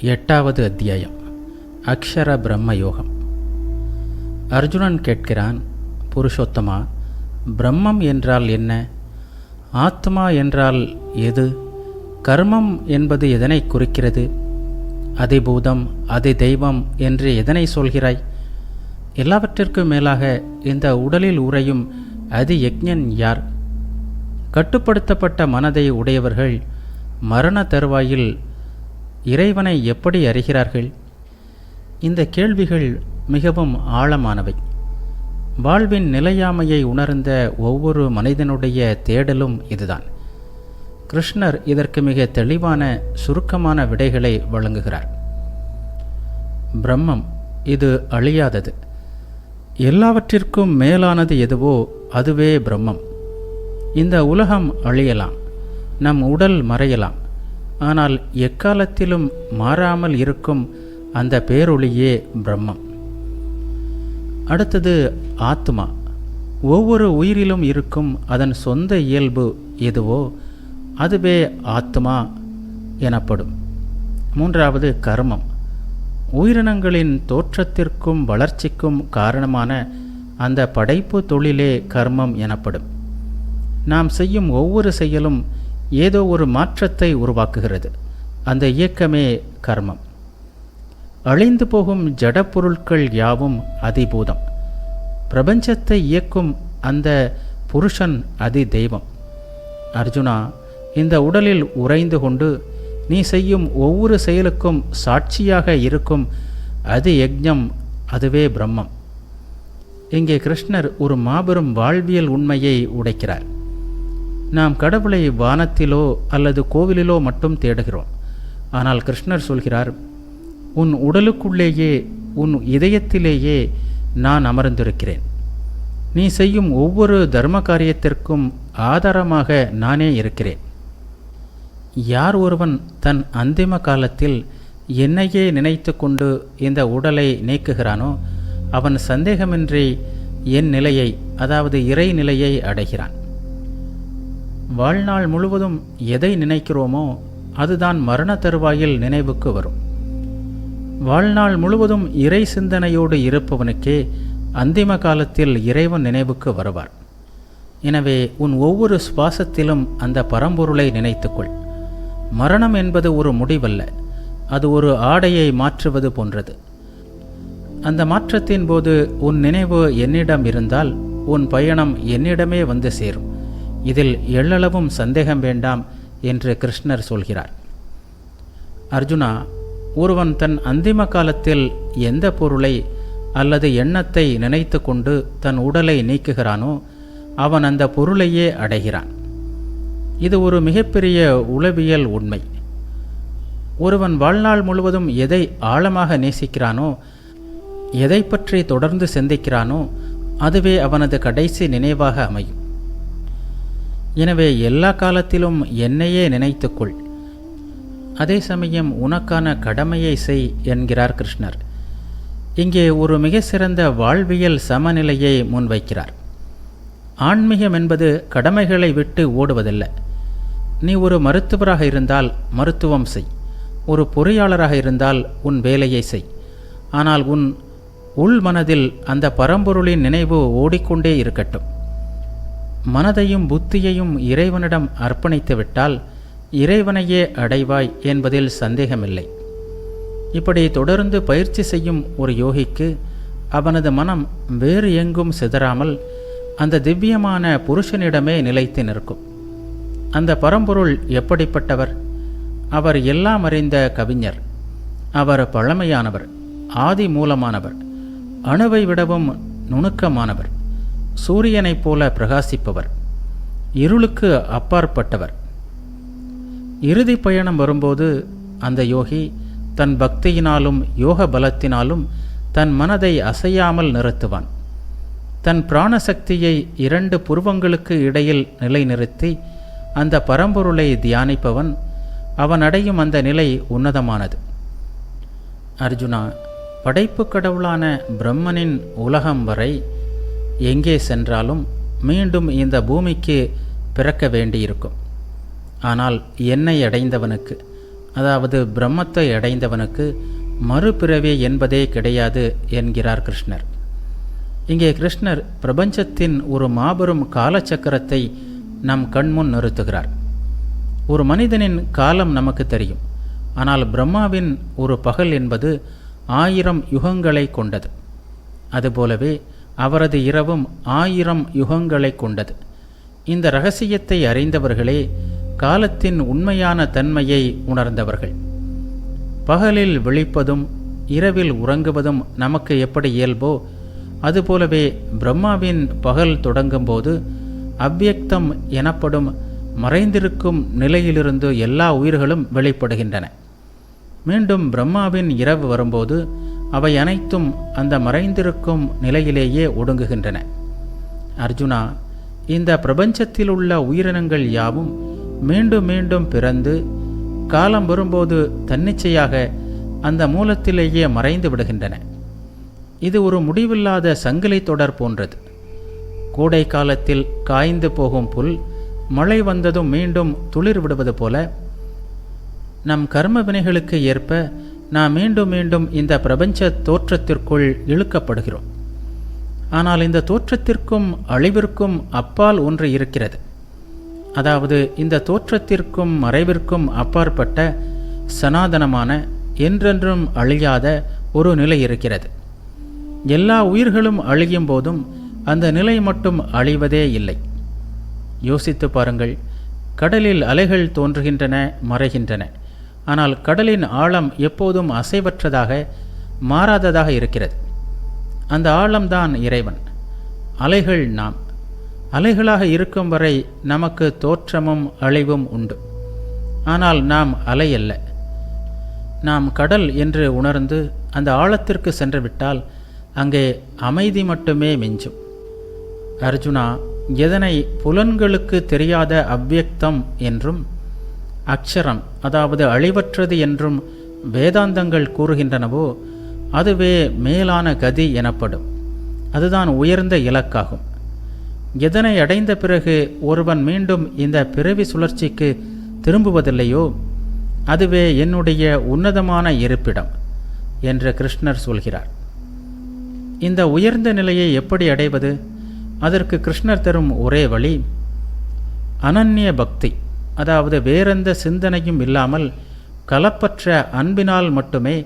எட்டாவது அத்தியாயம். அக்ஷர பிரம்ம யோகம். அர்ஜுனன் கேட்கிறான், புருஷோத்தமா, பிரம்மம் என்றால் என்ன? ஆத்மா என்றால் எது? கர்மம் என்பது எதனை குறிக்கிறது? அதிபூதம், அதிதெய்வம் என்று எதனை சொல்கிறாய்? எல்லாவற்றிற்கும் மேலாக இந்த உடலில் உறையும் அதியக்ஞன் யார்? கட்டுப்படுத்தப்பட்ட மனதை உடையவர்கள் மரண தருவாயில் இறைவனை எப்படி அறிகிறார்கள்? இந்த கேள்விகள் மிகவும் ஆழமானவை. வாழ்வின் நிலையாமையை உணர்ந்த ஒவ்வொரு மனிதனுடைய தேடலும் இதுதான். கிருஷ்ணர் இதற்கு மிக தெளிவான சுருக்கமான விடைகளை வழங்குகிறார். பிரம்மம் இது அழியாதது. எல்லாவற்றிற்கும் மேலானது எதுவோ அதுவே பிரம்மம். இந்த உலகம் அழியலாம், நம் உடல் மறையலாம், ஆனால் எக்காலத்திலும் மாறாமல் இருக்கும் அந்த பேரொளியே பிரம்மம். அடுத்தது ஆத்மா. ஒவ்வொரு உயிரிலும் இருக்கும் அதன் சொந்த இயல்பு எதுவோ அதுவே ஆத்மா எனப்படும். மூன்றாவது கர்மம். உயிரினங்களின் தோற்றத்திற்கும் வளர்ச்சிக்கும் காரணமான அந்த படைப்பு தொழிலே கர்மம் எனப்படும். நாம் செய்யும் ஒவ்வொரு செயலும் ஏதோ ஒரு மாற்றத்தை உருவாக்குகிறது. அந்த இயக்கமே கர்மம். அழிந்து போகும் ஜடப்பொருட்கள் யாவும் அதிபூதம். பிரபஞ்சத்தை இயக்கும் அந்த புருஷன் அதிதெய்வம். அர்ஜுனா, இந்த உடலில் உறைந்து கொண்டு நீ செய்யும் ஒவ்வொரு செயலுக்கும் சாட்சியாக இருக்கும் அதியக்ஞம் அதுவே பிரம்மம். இங்கே கிருஷ்ணர் ஒரு மாபெரும் வாழ்வியல் உண்மையை உடைக்கிறார். நாம் கடவுளை வானத்திலோ அல்லது கோவிலிலோ மட்டும் தேடுகிறோம். ஆனால் கிருஷ்ணர் சொல்கிறார், உன் உடலுக்குள்ளேயே, உன் இதயத்திலேயே நான் அமர்ந்திருக்கிறேன். நீ செய்யும் ஒவ்வொரு தர்ம காரியத்திற்கும் ஆதாரமாக நானே இருக்கிறேன். யார் ஒருவன் தன் அந்திம காலத்தில் என்னையே நினைத்து கொண்டு இந்த உடலை நீக்குகிறானோ அவன் சந்தேகமின்றி என் நிலையை, அதாவது இறை நிலையை அடைகிறான். வாழ்நாள் முழுவதும் எதை நினைக்கிறோமோ அதுதான் மரண தருவாயில் நினைவுக்கு வரும். வாழ்நாள் முழுவதும் இறை சிந்தனையோடு இருப்பவனுக்கே அந்திம காலத்தில் இறைவன் நினைவுக்கு வருவார். எனவே உன் ஒவ்வொரு சுவாசத்திலும் அந்த பரம்பொருளை நினைத்துக்கொள். மரணம் என்பது ஒரு முடிவல்ல, அது ஒரு ஆடையை மாற்றுவது போன்றது. அந்த மாற்றத்தின் போது உன் நினைவு என்னிடம் இருந்தால் உன் பயணம் என்னிடமே வந்து சேரும். இதில் எள்ளளவும் சந்தேகம் வேண்டாம் என்று கிருஷ்ணர் சொல்கிறார். அர்ஜுனா, ஒருவன் தன் அந்திம காலத்தில் எந்த பொருளை அல்லது எண்ணத்தை நினைத்து கொண்டு தன் உடலை நீக்குகிறானோ அவன் அந்த பொருளையே அடைகிறான். இது ஒரு மிகப்பெரிய உளவியல் உண்மை. ஒருவன் வாழ்நாள் முழுவதும் எதை ஆழமாக நேசிக்கிறானோ, எதை பற்றி தொடர்ந்து சிந்திக்கிறானோ அதுவே அவனது கடைசி நினைவாக அமையும். எனவே எல்லா காலத்திலும் என்னையே நினைத்துக்கொள். அதே சமயம் உனக்கான கடமையை செய் என்கிறார் கிருஷ்ணர். இங்கே ஒரு மிக சிறந்த வாழ்வியல் சமநிலையை முன்வைக்கிறார். ஆன்மீகம் என்பது கடமைகளை விட்டு ஓடுவதில்லை. நீ ஒரு மருத்துவராக இருந்தால் மருத்துவம் செய், ஒரு பொறியாளராக இருந்தால் உன் வேலையை செய். ஆனால் உன் உள் மனதில் அந்த பரம்பொருளின் நினைவு ஓடிக்கொண்டே இருக்கட்டும். மனதையும் புத்தியையும் இறைவனிடம் அர்ப்பணித்துவிட்டால் இறைவனையே அடைவாய் என்பதில் சந்தேகமில்லை. இப்படி தொடர்ந்து பயிற்சி செய்யும் ஒரு யோகிக்கு அவனது மனம் வேறு எங்கும் சிதறாமல் அந்த திவ்யமான புருஷனிடமே நிலைத்து நிற்கும். அந்த பரம்பொருள் எப்படிப்பட்டவர்? அவர் எல்லாம் அறிந்த கவிஞர். அவர் பழமையானவர், ஆதி மூலமானவர், அணுவை விடவும் நுணுக்கமானவர், சூரியனைப் போல பிரகாசிப்பவர், இருளுக்கு அப்பாற்பட்டவர். இறுதி பயணம் வரும்போது அந்த யோகி தன் பக்தியினாலும் யோக பலத்தினாலும் தன் மனதை அசையாமல் நிறுத்துவான். தன் பிராணசக்தியை 2 புருவங்களுக்கு இடையில் நிலைநிறுத்தி அந்த பரம்பொருளை தியானிப்பவன் அவன் அடையும் அந்த நிலை உன்னதமானது. அர்ஜுனா, படைப்பு கடவுளான பிரம்மனின் உலகம் வரை எங்கே சென்றாலும் மீண்டும் இந்த பூமிக்கு பிறக்க வேண்டியிருக்கும். ஆனால் என்னை அடைந்தவனுக்கு, அதாவது பிரம்மத்தை அடைந்தவனுக்கு மறுபிறவி என்பதே கிடையாது என்கிறார் கிருஷ்ணர். இங்கே கிருஷ்ணர் பிரபஞ்சத்தின் ஒரு மாபெரும் காலச்சக்கரத்தை நம் கண்முன் நிறுத்துகிறார். ஒரு மனிதனின் காலம் நமக்கு தெரியும், ஆனால் பிரம்மாவின் ஒரு பகல் என்பது 1000 யுகங்களை கொண்டது. அதுபோலவே அவரது இரவும் 1000 யுகங்களை கொண்டது. இந்த இரகசியத்தை அறிந்தவர்களே காலத்தின் உண்மையான தன்மையை உணர்ந்தவர்கள். பகலில் விழிப்பதும் இரவில் உறங்குவதும் நமக்கு எப்படி இயல்போ அதுபோலவே பிரம்மாவின் பகல் தொடங்கும்போது அவ்யக்தம் எனப்படும் மறைந்திருக்கும் நிலையிலிருந்து எல்லா உயிர்களும் வெளிப்படுகின்றன. மீண்டும் பிரம்மாவின் இரவு வரும்போது அவை அனைத்தும் அந்த மறைந்திருக்கும் நிலையிலேயே ஒடுங்குகின்றன. அர்ஜுனா, இந்த பிரபஞ்சத்தில் உள்ள உயிரினங்கள் யாவும் மீண்டும் மீண்டும் பிறந்து காலம் வரும்போது தன்னிச்சையாக அந்த மூலத்திலேயே மறைந்து விடுகின்றன. இது ஒரு முடிவில்லாத சங்கிலி தொடர் போன்றது. கோடை காலத்தில் காய்ந்து போகும் புல் மழை வந்ததும் மீண்டும் துளிர் விடுவது போல நம் கர்ம வினைகளுக்கு ஏற்ப நாம் மீண்டும் மீண்டும் இந்த பிரபஞ்ச தோற்றத்திற்குள் இழுக்கப்படுகிறோம். ஆனால் இந்த தோற்றத்திற்கும் அழிவிற்கும் அப்பால் ஒன்று இருக்கிறது. அதாவது இந்த தோற்றத்திற்கும் மறைவிற்கும் அப்பாற்பட்ட சனாதனமான என்றென்றும் அழியாத ஒரு நிலை இருக்கிறது. எல்லா உயிர்களும் அழியும் போதும் அந்த நிலை மட்டும் அழிவதே இல்லை. யோசித்து பாருங்கள். கடலில் அலைகள் தோன்றுகின்றன, மறைகின்றன. ஆனால் கடலின் ஆழம் எப்போதும் அசைவற்றதாக மாறாததாக இருக்கிறது. அந்த ஆழம்தான் இறைவன். அலைகள் நாம். அலைகளாக இருக்கும் வரை நமக்கு தோற்றமும் அழிவும் உண்டு. ஆனால் நாம் அலை அல்ல. நாம் கடல் என்று உணர்ந்து அந்த ஆழத்திற்கு சென்று விட்டால் அங்கே அமைதி மட்டுமே மிஞ்சும். அர்ஜுனா, எதனை புலன்களுக்கு தெரியாத அவ்யக்தம் என்றும் அக்ஷரம் அதாவது அழிவற்றது என்றும் வேதாந்தங்கள் கூறுகின்றனவோ அதுவே மேலான கதி எனப்படும். அதுதான் உயர்ந்த இலக்காகும். எதனை அடைந்த பிறகு ஒருவன் மீண்டும் இந்த பிறவி சுழற்சிக்கு திரும்புவதில்லையோ அதுவே என்னுடைய உன்னதமான இருப்பிடம் என்று கிருஷ்ணர் சொல்கிறார். இந்த உயர்ந்த நிலையை எப்படி அடைவது? அதற்கு கிருஷ்ணர் தரும் ஒரே வழி அனன்ய பக்தி. அதாவது வேறெந்த சிந்தனையும் இல்லாமல் கலப்பற்ற அன்பினால் மட்டுமே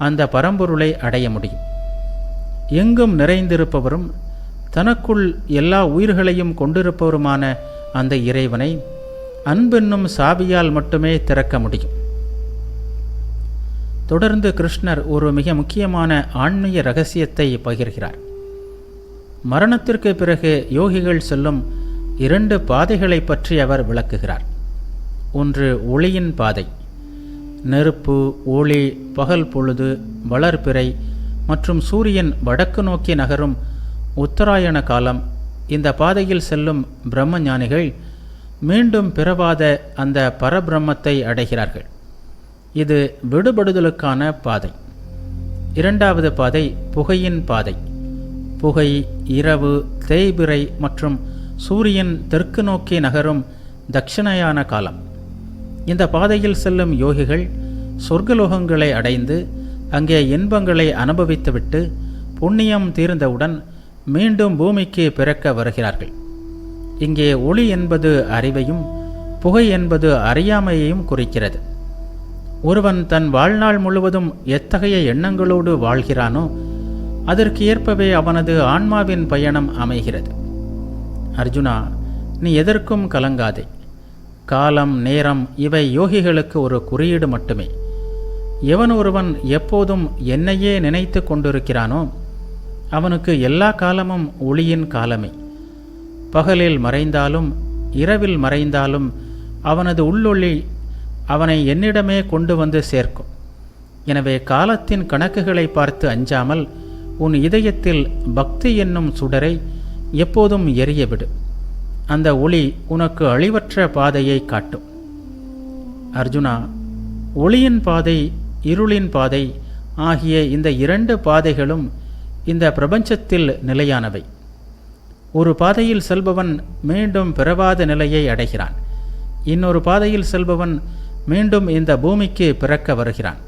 அந்த பரம்பொருளை அடைய முடியும். எங்கும் நிறைந்திருப்பவரும் தனக்குள் எல்லா உயிர்களையும் கொண்டிருப்பவருமான அந்த இறைவனை அன்பென்னும் சாவியால் மட்டுமே திறக்க முடியும். தொடர்ந்து கிருஷ்ணர் ஒரு மிக முக்கியமான ஆன்மீக இரகசியத்தை பகிர்கிறார். மரணத்திற்கு பிறகு யோகிகள் செல்லும் 2 பாதைகளை பற்றி அவர் விளக்குகிறார். ஒன்று ஒளியின் பாதை. நெருப்பு, ஒளி, பகல் பொழுது, வளர்பிறை மற்றும் சூரியன் வடக்கு நோக்கி நகரும் உத்தராயண காலம். இந்த பாதையில் செல்லும் பிரம்ம ஞானிகள் மீண்டும் பிறவாத அந்த பரபிரம்மத்தை அடைகிறார்கள். இது விடுபடுதலுக்கான பாதை. 2வது பாதை புகையின் பாதை. புகை, இரவு, தேய்பிறை மற்றும் சூரியன் தெற்கு நோக்கி நகரும் தட்சிணாயன காலம். இந்த பாதையில் செல்லும் யோகிகள் சொர்க்கலோகங்களை அடைந்து அங்கே இன்பங்களை அனுபவித்துவிட்டு புண்ணியம் தீர்ந்தவுடன் மீண்டும் பூமிக்கு பிறக்க வருகிறார்கள். இங்கே ஒளி என்பது அறிவையும் புகை என்பது அறியாமையையும் குறிக்கிறது. ஒருவன் தன் வாழ்நாள் முழுவதும் எத்தகைய எண்ணங்களோடு வாழ்கிறானோ அதற்கு ஏற்பவே அவனது ஆன்மாவின் பயணம் அமைகிறது. அர்ஜுனா, நீ எதற்கும் கலங்காதே. காலம், நேரம் இவை யோகிகளுக்கு ஒரு குறியீடு மட்டுமே. எவன் ஒருவன் எப்போதும் என்னையே நினைத்து கொண்டிருக்கிறானோ அவனுக்கு எல்லா காலமும் ஒளியின் காலமே. பகலில் மறைந்தாலும் இரவில் மறைந்தாலும் அவனது உள்ளொளி அவனை என்னிடமே கொண்டு வந்து சேர்க்கும். எனவே காலத்தின் கணக்குகளை பார்த்து அஞ்சாமல் உன் இதயத்தில் பக்தி என்னும் சுடரை எப்போதும் எரியவிடு. அந்த ஒளி உனக்கு அழிவற்ற பாதையை காட்டும். அர்ஜுனா, ஒளியின் பாதை, இருளின் பாதை ஆகிய இந்த 2 பாதைகளும் இந்த பிரபஞ்சத்தில் நிலையானவை. ஒரு பாதையில் செல்பவன் மீண்டும் பிறவாத நிலையை அடைகிறான். இன்னொரு பாதையில் செல்பவன் மீண்டும் இந்த பூமிக்கு பிறக்க வருகிறான்.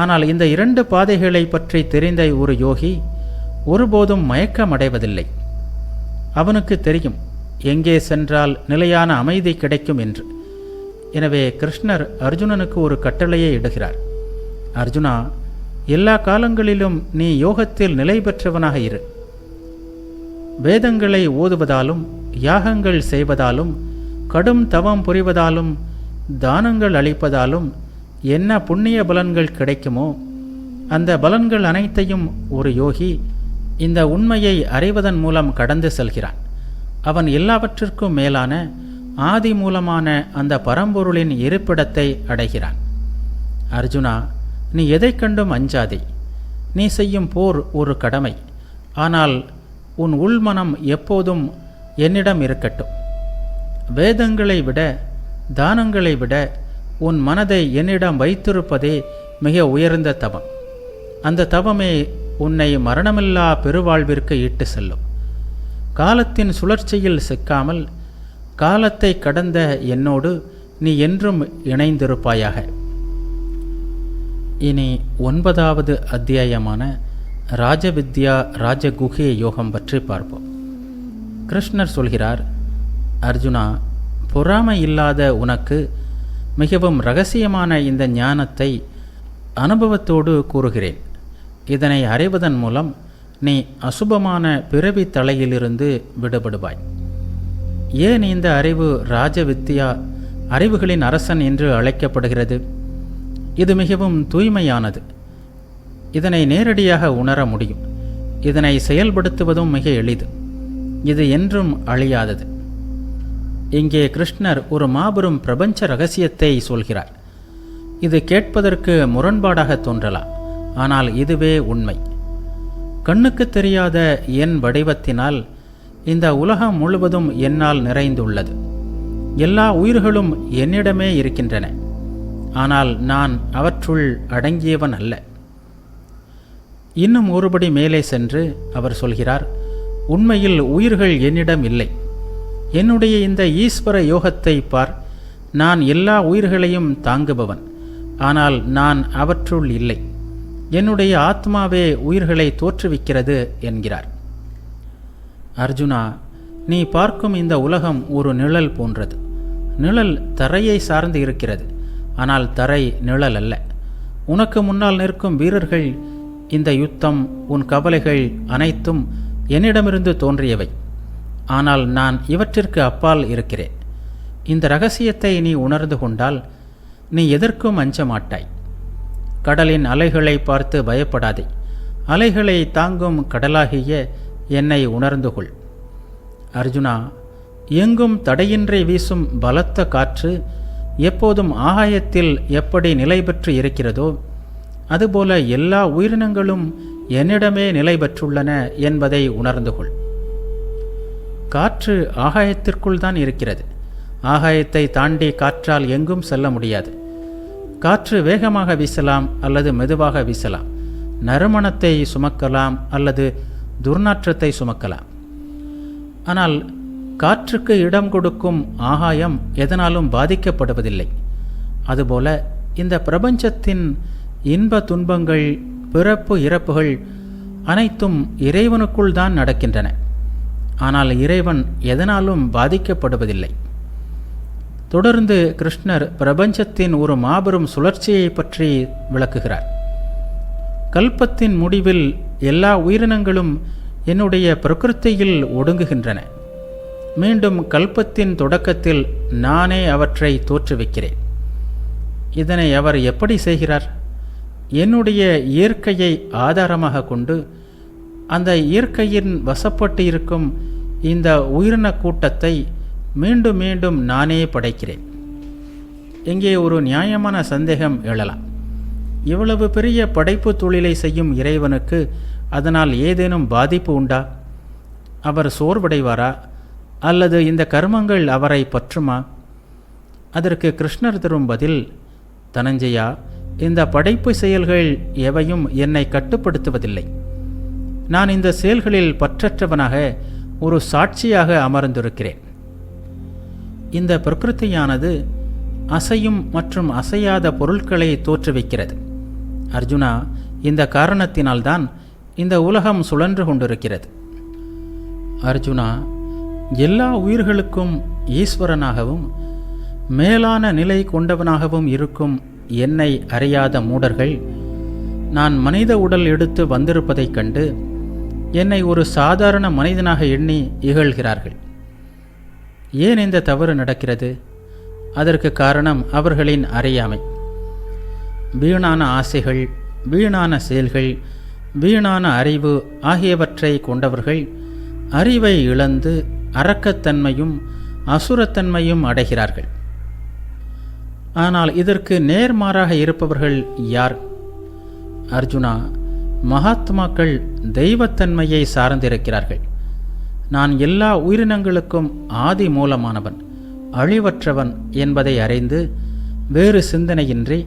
ஆனால் இந்த 2 பாதைகளை பற்றி தெரிந்த ஒரு யோகி ஒருபோதும் மயக்கமடைவதில்லை. அவனுக்கு தெரியும் எங்கே சென்றால் நிலையான அமைதி கிடைக்கும் என்று. எனவே கிருஷ்ணர் அர்ஜுனனுக்கு ஒரு கட்டளையை இடுகிறார். அர்ஜுனா, எல்லா காலங்களிலும் நீ யோகத்தில் நிலை பெற்றவனாக இரு. வேதங்களை ஓதுவதாலும் யாகங்கள் செய்வதாலும் கடும் தவம் புரிவதாலும் தானங்கள் அளிப்பதாலும் என்ன புண்ணிய பலன்கள் கிடைக்குமோ அந்த பலன்கள் அனைத்தையும் ஒரு யோகி இந்த உண்மையை அறிவதன் மூலம் கடந்து செல்கிறான். அவன் எல்லாவற்றிற்கும் மேலான ஆதி மூலமான அந்த பரம்பொருளின் இருப்பிடத்தை அடைகிறான். அர்ஜுனா, நீ எதை கண்டும் அஞ்சாதே. நீ செய்யும் போர் ஒரு கடமை. ஆனால் உன் உள்மனம் எப்போதும் என்னிடம் இருக்கட்டும். வேதங்களை விட தானங்களை விட உன் மனதை என்னிடம் வைத்திருப்பதே மிக உயர்ந்த தவம். அந்த தவமே உன்னை மரணமில்லா பெருவாழ்விற்கு இட்டு செல்லும். காலத்தின் சுழற்சியில் சிக்காமல் காலத்தை கடந்த என்னோடு நீ என்றும் இணைந்திருப்பாயாக. இனி 9வது அத்தியாயமான ராஜவித்யா ராஜகுஹ்ய யோகம் பற்றி பார்ப்போம். கிருஷ்ணர் சொல்கிறார், அர்ஜுனா, பொறாமை இல்லாத உனக்கு மிகவும் இரகசியமான இந்த ஞானத்தை அனுபவத்தோடு கூறுகிறேன். இதனை அறிவதன் மூலம் நீ அசுபமான பிறவி தலையிலிருந்து விடுபடுவாய். ஏன் இந்த அறிவு ராஜவித்யா, அறிவுகளின் அரசன் என்று அழைக்கப்படுகிறது? இது மிகவும் தூய்மையானது. இதனை நேரடியாக உணர முடியும். இதனை செயல்படுத்துவதும் மிக எளிது. இது என்றும் அழியாதது. இங்கே கிருஷ்ணர் ஒரு மாபெரும் பிரபஞ்ச இரகசியத்தை சொல்கிறார். இது கேட்பதற்கு முரண்பாடாக தோன்றலாம், ஆனால் இதுவே உண்மை. கண்ணுக்கு தெரியாத என் வடிவத்தினால் இந்த உலகம் முழுவதும் என்னால் நிறைந்துள்ளது. எல்லா உயிர்களும் என்னிடமே இருக்கின்றன. ஆனால் நான் அவற்றுள் அடங்கியவன் அல்ல. இன்னும் ஒருபடி மேலே சென்று அவர் சொல்கிறார், உண்மையில் உயிர்கள் என்னிடம் இல்லை. என்னுடைய இந்த ஈஸ்வர யோகத்தை பார். நான் எல்லா உயிர்களையும் தாங்குபவன். ஆனால் நான் அவற்றுள் இல்லை. என்னுடைய ஆத்மாவே உயிர்களை தோற்றுவிக்கிறது என்கிறார். அர்ஜுனா, நீ பார்க்கும் இந்த உலகம் ஒரு நிழல் போன்றது. நிழல் தரையை சார்ந்து இருக்கிறது. ஆனால் தரை நிழல் அல்ல. உனக்கு முன்னால் நிற்கும் வீரர்கள், இந்த யுத்தம், உன் கவலைகள் அனைத்தும் என்னிடமிருந்து தோன்றியவை. ஆனால் நான் இவற்றிற்கு அப்பால் இருக்கிறேன். இந்த இரகசியத்தை நீ உணர்ந்து கொண்டால் நீ எதற்கும் அஞ்ச மாட்டாய். கடலின் அலைகளை பார்த்து பயப்படாதே. அலைகளை தாங்கும் கடலாகிய என்னை உணர்ந்து கொள். அர்ஜுனா, எங்கும் தடையின்றி வீசும் பலத்த காற்று எப்போதும் ஆகாயத்தில் எப்படி நிலை பெற்று இருக்கிறதோ அதுபோல எல்லா உயிரினங்களும் என்னிடமே நிலை பெற்றுள்ளன என்பதை உணர்ந்து கொள். காற்று ஆகாயத்திற்குள் தான் இருக்கிறது. ஆகாயத்தை தாண்டி காற்றால் எங்கும் செல்ல முடியாது. காற்று வேகமாக வீசலாம் அல்லது மெதுவாக வீசலாம். நறுமணத்தை சுமக்கலாம் அல்லது துர்நாற்றத்தை சுமக்கலாம். ஆனால் காற்றுக்கு இடம் கொடுக்கும் ஆகாயம் எதனாலும் பாதிக்கப்படுவதில்லை. அதுபோல இந்த பிரபஞ்சத்தின் இன்ப துன்பங்கள், பிறப்பு இறப்புகள் அனைத்தும் இறைவனுக்குள் தான் நடக்கின்றன. ஆனால் இறைவன் எதனாலும் பாதிக்கப்படுவதில்லை. தொடர்ந்து கிருஷ்ணர் பிரபஞ்சத்தின் ஒரு மாபெரும் சுழற்சியை பற்றி விளக்குகிறார். கல்பத்தின் முடிவில் எல்லா உயிரினங்களும் என்னுடைய பிரகிருத்தியில் ஒடுங்குகின்றன. மீண்டும் கல்பத்தின் தொடக்கத்தில் நானே அவற்றை தோற்றுவிக்கிறேன். இதனை அவர் எப்படி செய்கிறார்? என்னுடைய இயற்கையை ஆதாரமாக கொண்டு அந்த இயற்கையின் வசப்பட்டு இருக்கும் இந்த உயிரின கூட்டத்தை மீண்டும் மீண்டும் நானே படைக்கிறேன். இங்கே ஒரு நியாயமான சந்தேகம் எழலாம். இவ்வளவு பெரிய படைப்பு தொழிலை செய்யும் இறைவனுக்கு அதனால் ஏதேனும் பாதிப்பு உண்டா? அவர் சோர்வடைவாரா? அல்லது இந்த கர்மங்கள் அவரை பற்றுமா? அதற்கு கிருஷ்ணர் தரும் பதில், தனஞ்சயா, இந்த படைப்பு செயல்கள் எவையும் என்னை கட்டுப்படுத்துவதில்லை. நான் இந்த செயல்களில் பற்றற்றவனாக ஒரு சாட்சியாக அமர்ந்திருக்கிறேன். இந்த பிரகிருதியானது அசையும் மற்றும் அசையாத பொருட்களை தோற்றுவிக்கிறது. அர்ஜுனா, இந்த காரணத்தினால்தான் இந்த உலகம் சுழன்று கொண்டிருக்கிறது. அர்ஜுனா, எல்லா உயிர்களுக்கும் ஈஸ்வரனாகவும் மேலான நிலை கொண்டவனாகவும் இருக்கும் என்னை அறியாத மூடர்கள் நான் மனித உடல் எடுத்து வந்திருப்பதைக் கண்டு என்னை ஒரு சாதாரண மனிதனாக எண்ணி இகழ்கிறார்கள். ஏன் இந்த தவறு நடக்கிறது? அதற்கு காரணம் அவர்களின் அறியாமை. வீணான ஆசைகள், வீணான செயல்கள், வீணான அறிவு ஆகியவற்றை கொண்டவர்கள் அறிவை இழந்து அரக்கத்தன்மையும் அசுரத்தன்மையும் அடைகிறார்கள். ஆனால் இதற்கு நேர்மாறாக இருப்பவர்கள் யார்? அர்ஜுனா, மகாத்மாக்கள் தெய்வத்தன்மையை சார்ந்திருக்கிறார்கள். நான் எல்லா உயிரினங்களுக்கும் ஆதி மூலமானவன், அழிவற்றவன் என்பதை அறிந்து வேறு சிந்தனையின்றி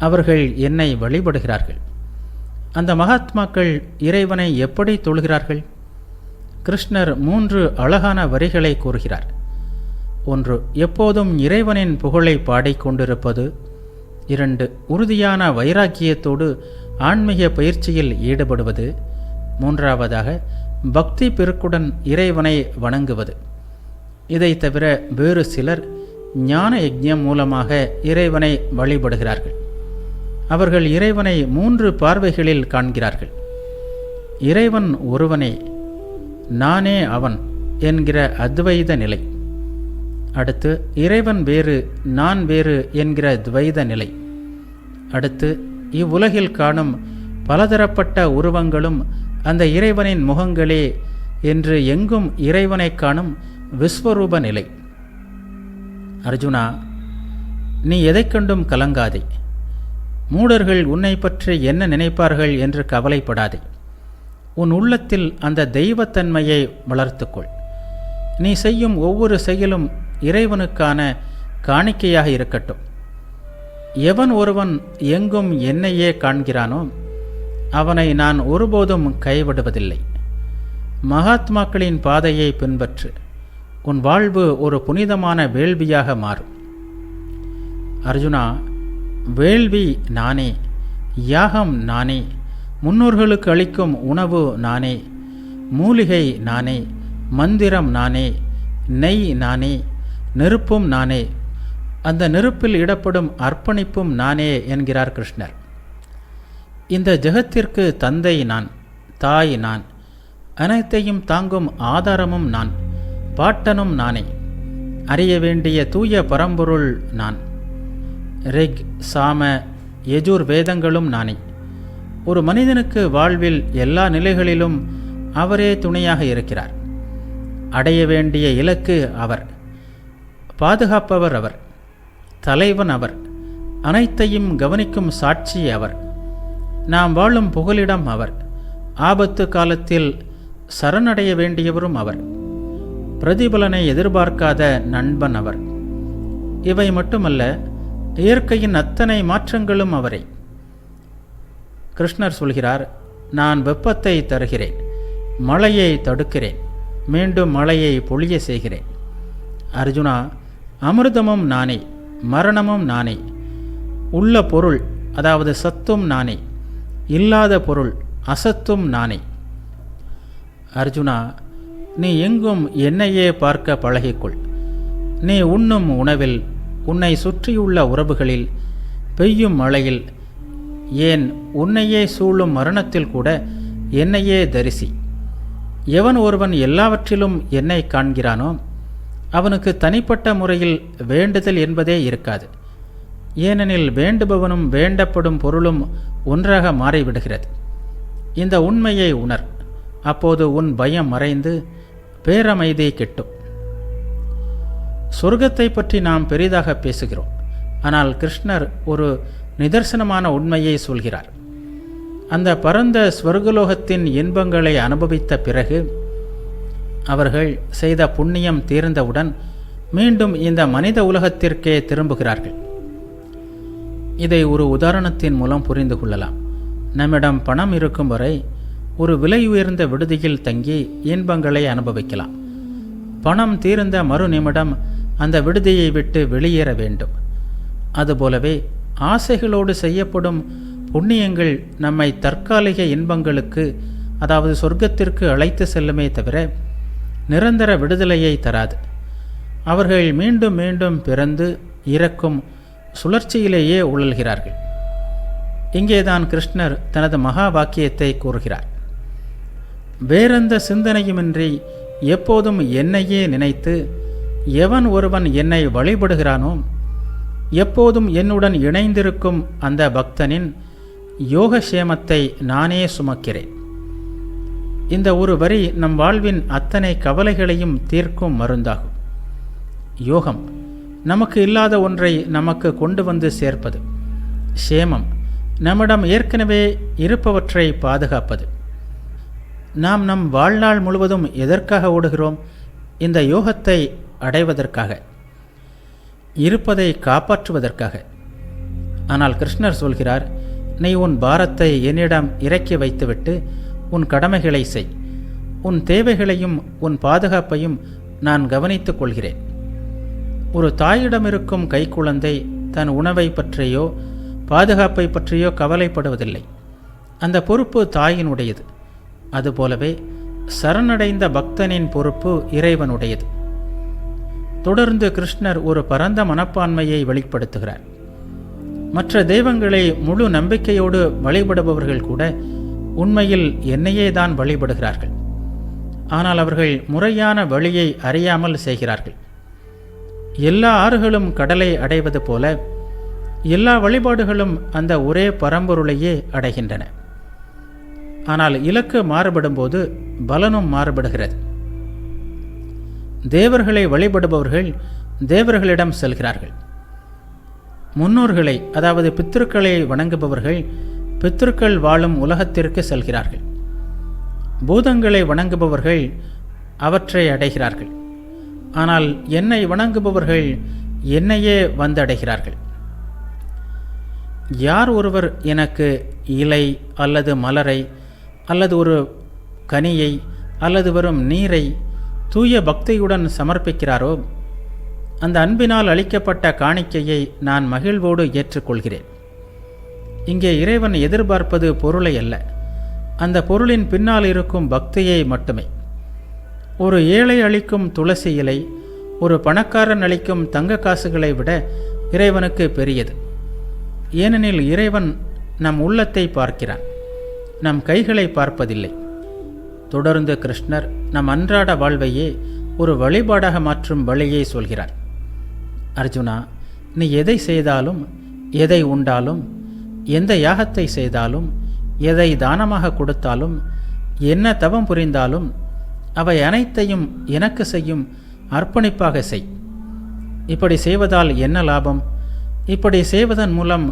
அவர்கள் என்னை வழிபடுகிறார்கள். அந்த மகாத்மாக்கள் இறைவனை எப்படி தொழுகிறார்கள்? கிருஷ்ணர் 3 அழகான வரிகளை கூறுகிறார். 1. எப்போதும் இறைவனின் புகழை பாடிக்கொண்டிருப்பது. 2. உறுதியான வைராக்கியத்தோடு ஆன்மீக பயிற்சியில் ஈடுபடுவது. 3. பக்தி பெருக்குடன் இறைவனை வணங்குவது. இதை தவிர வேறு சிலர் ஞான யஜ்ஞம் மூலமாக இறைவனை வழிபடுகிறார்கள். அவர்கள் இறைவனை 3 பார்வைகளில் காண்கிறார்கள். இறைவன் ஒருவனே, நானே அவன் என்கிற அத்வைத நிலை. அடுத்து இறைவன் வேறு, நான் வேறு என்கிற துவைத நிலை. அடுத்து இவ்வுலகில் காணும் பலதரப்பட்ட உருவங்களும் அந்த இறைவனின் முகங்களே என்று எங்கும் இறைவனை காணும் விஸ்வரூப நிலை. அர்ஜுனா, நீ எதைக் கண்டும் கலங்காதே. மூடர்கள் உன்னை பற்றி என்ன நினைப்பார்கள் என்று கவலைப்படாதே. உன் உள்ளத்தில் அந்த தெய்வத்தன்மையை வளர்த்துக்கொள். நீ செய்யும் ஒவ்வொரு செயலும் இறைவனுக்கான காணிக்கையாக இருக்கட்டும். எவன் ஒருவன் எங்கும் என்னையே காண்கிறானோ அவனை நான் ஒருபோதும் கைவிடுவதில்லை. மகாத்மாக்களின் பாதையை பின்பற்று. உன் வாழ்வு ஒரு புனிதமான வேள்வியாக மாறும். அர்ஜுனா, வேள்வி நானே, யாகம் நானே, முன்னோர்களுக்கு அளிக்கும் உணவு நானே, மூலிகை நானே, மந்திரம் நானே, நெய் நானே, நெருப்பும் நானே, அந்த நெருப்பில் இடப்படும் அர்ப்பணிப்பும் நானே என்கிறார் கிருஷ்ணர். இந்த ஜெகத்திற்கு தந்தை நான், தாய் நான், அனைத்தையும் தாங்கும் ஆதாரமும் நான், பாட்டனும் நானே, அறிய வேண்டிய தூய பரம்பொருள் நான். ரிக், சாம, யஜுர் வேதங்களும் நானே. ஒரு மனிதனுக்கு வாழ்வில் எல்லா நிலைகளிலும் அவரே துணையாக இருக்கிறார். அடைய வேண்டிய இலக்கு அவர், பாதுகாப்பவர் அவர், தலைவன் அவர், அனைத்தையும் கவனிக்கும் சாட்சி அவர், நாம் வாழும் புகலிடம் அவர், ஆபத்து காலத்தில் சரணடைய வேண்டியவரும் அவர், பிரதிபலனை எதிர்பார்க்காத நண்பன் அவர். இவை மட்டுமல்ல, இயற்கையின் அத்தனை மாற்றங்களும் அவரே. கிருஷ்ணர் சொல்கிறார், நான் வெப்பத்தை தருகிறேன், மழையை தடுக்கிறேன், மீண்டும் மழையை பொழிய செய்கிறேன். அர்ஜுனா, அமிர்தமும் நானே, மரணமும் நானே, உள்ள பொருள் அதாவது சத்தும் நானே, இல்லாத பொருள் அசத்தும் நானே. அர்ஜுனா, நீ எங்கும் என்னையே பார்க்க பழகிக்கொள். நீ உண்ணும் உணவில், உன்னை சுற்றியுள்ள உறவுகளில், பெய்யும் மழையில், ஏன் உன்னையே சூழும் மரணத்தில் கூட என்னையே தரிசி. எவன் ஒருவன் எல்லாவற்றிலும் என்னை காண்கிறானோ அவனுக்கு தனிப்பட்ட முறையில் வேண்டுதல் என்பதே இருக்காது. ஏனெனில் வேண்டுபவனும் வேண்டப்படும் பொருளும் ஒன்றாக மாறிவிடுகிறது. இந்த உண்மையை உணர். அப்போது உன் பயம் மறைந்து பேரமைதி கிட்டும். சொர்க்கத்தை பற்றி நாம் பெரிதாக பேசுகிறோம். ஆனால் கிருஷ்ணர் ஒரு நிதர்சனமான உண்மையை சொல்கிறார். அந்த பரந்த ஸ்வர்கலோகத்தின் இன்பங்களை அனுபவித்த பிறகு அவர்கள் செய்த புண்ணியம் தீர்ந்தவுடன் மீண்டும் இந்த மனித உலகத்திற்கே திரும்புகிறார்கள். இதை ஒரு உதாரணத்தின் மூலம் புரிந்து கொள்ளலாம். நம்மிடம் பணம் இருக்கும் வரை ஒரு விலை உயர்ந்த விடுதியில் தங்கி இன்பங்களை அனுபவிக்கலாம். பணம் தீர்ந்த மறு நிமிடம் அந்த விடுதியை விட்டு வெளியேற வேண்டும். அதுபோலவே ஆசைகளோடு செய்யப்படும் புண்ணியங்கள் நம்மை தற்காலிக இன்பங்களுக்கு, அதாவது சொர்க்கத்திற்கு அழைத்து செல்லுமே தவிர நிரந்தர விடுதலையை தராது. அவர்கள் மீண்டும் மீண்டும் பிறந்து இறக்கும் சுழற்சியிலேயே உழல்கிறார்கள். இங்கேதான் கிருஷ்ணர் தனது மகா வாக்கியத்தை கூறுகிறார். வேறெந்த சிந்தனையுமின்றி எப்போதும் என்னையே நினைத்து எவன் ஒருவன் என்னை வழிபடுகிறானோ, எப்போதும் என்னுடன் இணைந்திருக்கும் அந்த பக்தனின் யோகக்ஷேமத்தை நானே சுமக்கிறேன். இந்த ஒரு வரி நம் வாழ்வின் அத்தனை கவலைகளையும் தீர்க்கும் மருந்தாகும். யோகம் நமக்கு இல்லாத ஒன்றை நமக்கு கொண்டு வந்து சேர்ப்பது. க்ஷேமம் நம்மிடம் ஏற்கனவே இருப்பவற்றை பாதுகாப்பது. நாம் நம் வாழ்நாள் முழுவதும் எதற்காக ஓடுகிறோம்? இந்த யோகத்தை அடைவதற்காக, இருப்பதை காப்பாற்றுவதற்காக. ஆனால் கிருஷ்ணர் சொல்கிறார், நீ உன் பாரத்தை என்னிடம் இறக்கி வைத்துவிட்டு உன் கடமைகளை செய். உன் தேவைகளையும் உன் பாதுகாப்பையும் நான் கவனித்துக் கொள்கிறேன். ஒரு தாயிடம் இருக்கும் கைக்குழந்தை தன் உணவை பற்றியோ பாதுகாப்பை பற்றியோ கவலைப்படுவதில்லை. அந்த பொறுப்பு தாயினுடையது. அதுபோலவே சரணடைந்த பக்தனின் பொறுப்பு இறைவனுடையது. தொடர்ந்து கிருஷ்ணர் ஒரு பரந்த மனப்பான்மையை வெளிப்படுத்துகிறார். மற்ற தெய்வங்களை முழு நம்பிக்கையோடு வழிபடுபவர்கள் கூட உண்மையில் என்னையே தான் வழிபடுகிறார்கள். ஆனால் அவர்கள் முறையான வழியை அறியாமல் செய்கிறார்கள். எல்லா ஆறுகளும் கடலை அடைவது போல எல்லா வழிபாடுகளும் அந்த ஒரே பரம்பொருளையே அடைகின்றன. ஆனால் இலக்கு மாறுபடும்போது பலனும் மாறுபடுகிறது. தேவர்களை வழிபடுபவர்கள் தேவர்களிடம் செல்கிறார்கள். முன்னோர்களை, அதாவது பித்ருக்களை வணங்குபவர்கள் பித்ருக்கள் வாழும் உலகத்திற்கு செல்கிறார்கள். பூதங்களை வணங்குபவர்கள் அவற்றை அடைகிறார்கள். ஆனால் என்னை வணங்குபவர்கள் என்னையே வந்தடைகிறார்கள். யார் ஒருவர் எனக்கு இலை அல்லது மலரை அல்லது ஒரு கனியை அல்லது வெறும் நீரை தூய பக்தியுடன் சமர்ப்பிக்கிறாரோ, அந்த அன்பினால் அளிக்கப்பட்ட காணிக்கையை நான் மகிழ்வோடு ஏற்றுக்கொள்கிறேன். இங்கே இறைவன் எதிர்பார்ப்பது பொருளை அல்ல, அந்த பொருளின் பின்னால் இருக்கும் பக்தியை மட்டுமே. ஒரு ஏழை அளிக்கும் துளசி இலை ஒரு பணக்காரன் அளிக்கும் தங்க காசுகளை விட இறைவனுக்கு பெரியது. ஏனெனில் இறைவன் நம் உள்ளத்தை பார்க்கிறான், நம் கைகளை பார்ப்பதில்லை. தொடர்ந்து கிருஷ்ணர் நம் அன்றாட வாழ்வையே ஒரு வழிபாடாக மாற்றும் வழியை சொல்கிறார். அர்ஜுனா, நீ எதை செய்தாலும், எதை உண்டாலும், எந்த யாகத்தை செய்தாலும், எதை தானமாக கொடுத்தாலும், என்ன தவம் புரிந்தாலும் அவை அனைத்தையும் எனக்கு செய்யும் அர்ப்பணிப்பாக செய். இப்படி செய்வதால் என்ன லாபம்? இப்படி செய்வதன் மூலம்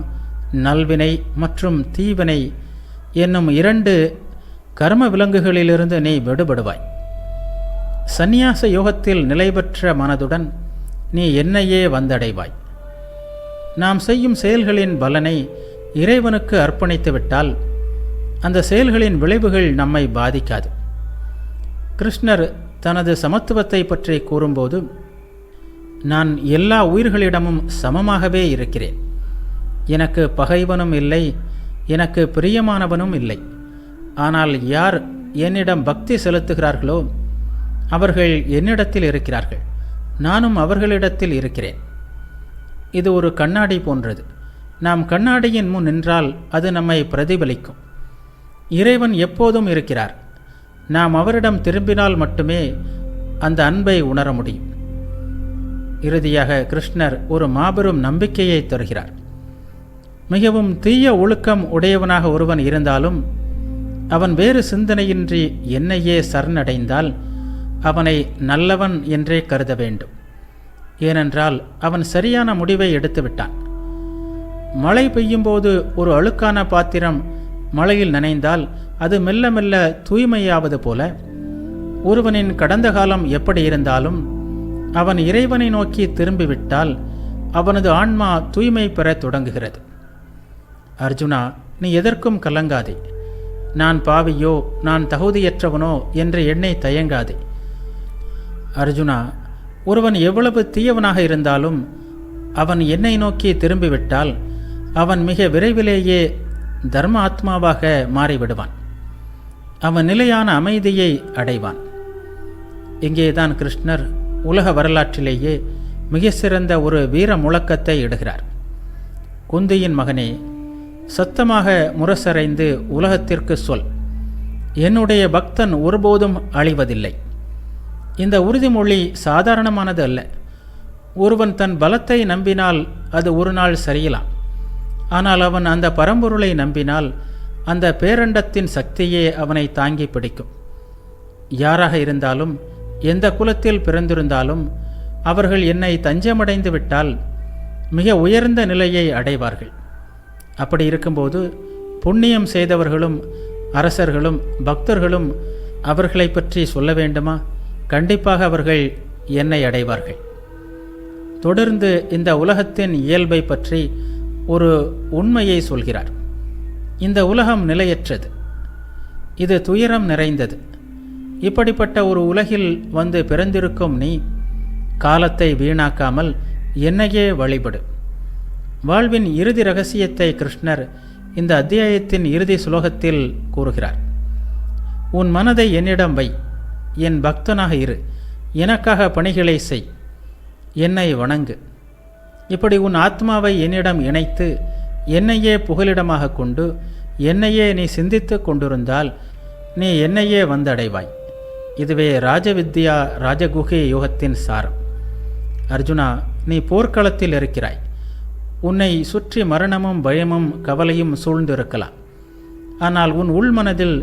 நல்வினை மற்றும் தீவினை என்னும் 2 கர்ம விலங்குகளிலிருந்து நீ விடுபடுவாய். சந்நியாச யோகத்தில் நிலை பெற்ற மனதுடன் நீ என்னையே வந்தடைவாய். நாம் செய்யும் செயல்களின் பலனை இறைவனுக்கு அர்ப்பணித்துவிட்டால் அந்த செயல்களின் விளைவுகள் நம்மை பாதிக்காது. கிருஷ்ணர் தனது சமத்துவத்தை பற்றி கூறும்போது, நான் எல்லா உயிர்களிடமும் சமமாகவே இருக்கிறேன். எனக்கு பகைவனும் இல்லை, எனக்கு பிரியமானவனும் இல்லை. ஆனால் யார் என்னிடம் பக்தி செலுத்துகிறார்களோ அவர்கள் என்னிடத்தில் இருக்கிறார்கள், நானும் அவர்களிடத்தில் இருக்கிறேன். இது ஒரு கண்ணாடி போன்றது. நாம் கண்ணாடியின் முன் நின்றால் அது நம்மை பிரதிபலிக்கும். இறைவன் எப்போதும் இருக்கிறார். நாம் அவரிடம் திரும்பினால் மட்டுமே அந்த அன்பை உணர முடியும். இறுதியாக கிருஷ்ணர் ஒரு மாபெரும் நம்பிக்கையை தருகிறார். மிகவும் தீய ஒழுக்கம் உடையவனாக ஒருவன் இருந்தாலும் அவன் வேறு சிந்தனையின்றி என்னையே சரணடைந்தால் அவனை நல்லவன் என்றே கருத வேண்டும். ஏனென்றால் அவன் சரியான முடிவை எடுத்துவிட்டான். மழை பெய்யும்போது ஒரு அழுக்கான பாத்திரம் மழையில் நனைந்தால் அது மெல்ல மெல்ல தூய்மையாவது போல ஒருவனின் கடந்த காலம் எப்படி இருந்தாலும் அவன் இறைவனை நோக்கி திரும்பிவிட்டால் அவனது ஆன்மா தூய்மை பெற தொடங்குகிறது. அர்ஜுனா, நீ எதற்கும் கலங்காதே. நான் பாவியோ, நான் தகுதியற்றவனோ என்று எண்ணை தயங்காதே. அர்ஜுனா, ஒருவன் எவ்வளவு தீயவனாக இருந்தாலும் அவன் என்னை நோக்கி திரும்பிவிட்டால் அவன் மிக விரைவிலேயே தர்ம ஆத்மாவாக மாறிவிடுவான். அவன் நிலையான அமைதியை அடைவான். இங்கேதான் கிருஷ்ணர் உலக வரலாற்றிலேயே மிக சிறந்த ஒரு வீர முழக்கத்தை இடுகிறார். குந்தியின் மகனே, சத்தமாக முரசறைந்து உலகத்திற்கு சொல், என்னுடைய பக்தன் ஒருபோதும் அழிவதில்லை. இந்த உறுதிமொழி சாதாரணமானது அல்ல. ஒருவன் தன் பலத்தை நம்பினால் அது ஒரு நாள் சரியலாம். ஆனால் அவன் அந்த பரம்பொருளை நம்பினால் அந்த பேரண்டத்தின் சக்தியே அவனை தாங்கி பிடிக்கும். யாராக இருந்தாலும், எந்த குலத்தில் பிறந்திருந்தாலும், அவர்கள் என்னை தஞ்சமடைந்து விட்டால் மிக உயர்ந்த நிலையை அடைவார்கள். அப்படி இருக்கும்போது புண்ணியம் செய்தவர்களும் அரசர்களும் பக்தர்களும் அவர்களை பற்றி சொல்ல வேண்டுமா? கண்டிப்பாக அவர்கள் என்னை அடைவார்கள். தொடர்ந்து இந்த உலகத்தின் இயல்பை பற்றி ஒரு உண்மையை சொல்கிறார். இந்த உலகம் நிலையற்றது, இது துயரம் நிறைந்தது. இப்படிப்பட்ட ஒரு உலகில் வந்து பிறந்திருக்கும் நீ காலத்தை வீணாக்காமல் என்னையே வழிபடு. வாழ்வின் இறுதி ரகசியத்தை கிருஷ்ணர் இந்த அத்தியாயத்தின் இறுதி சுலோகத்தில் கூறுகிறார். உன் மனதை என்னிடம் வை, என் பக்தனாக இரு, எனக்காக பணிகளை செய், என்னை வணங்கு. இப்படி உன் ஆத்மாவை என்னிடம் இணைத்து என்னையே புகலிடமாக கொண்டு என்னையே நீ சிந்தித்து கொண்டிருந்தால் நீ என்னையே வந்தடைவாய். இதுவே ராஜவித்யா ராஜகுகை யோகத்தின் சாரம். அர்ஜுனா, நீ போர்க்களத்தில் இருக்கிறாய். உன்னை சுற்றி மரணமும் பயமும் கவலையும் சூழ்ந்திருக்கலாம். ஆனால் உன் உள்மனதில்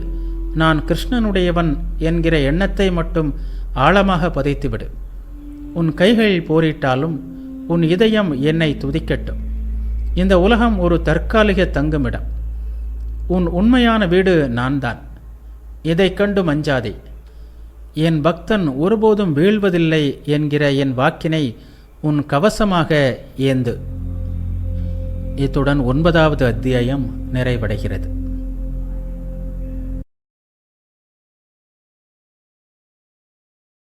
நான் கிருஷ்ணனுடையவன் என்கிற எண்ணத்தை மட்டும் ஆழமாக பதித்துவிடு. உன் கைகள் போரிட்டாலும் உன் இதயம் என்னை துதிக்கட்டும். இந்த உலகம் ஒரு தற்காலிக தங்குமிடம். உன் உண்மையான வீடு நான் தான். இதை கண்டு மஞ்சாதே. என் பக்தன் ஒருபோதும் வீழ்வதில்லை என்கிற என் வாக்கினை உன் கவசமாக ஏந்து. இத்துடன் 9வது அத்தியாயம் நிறைவடைகிறது.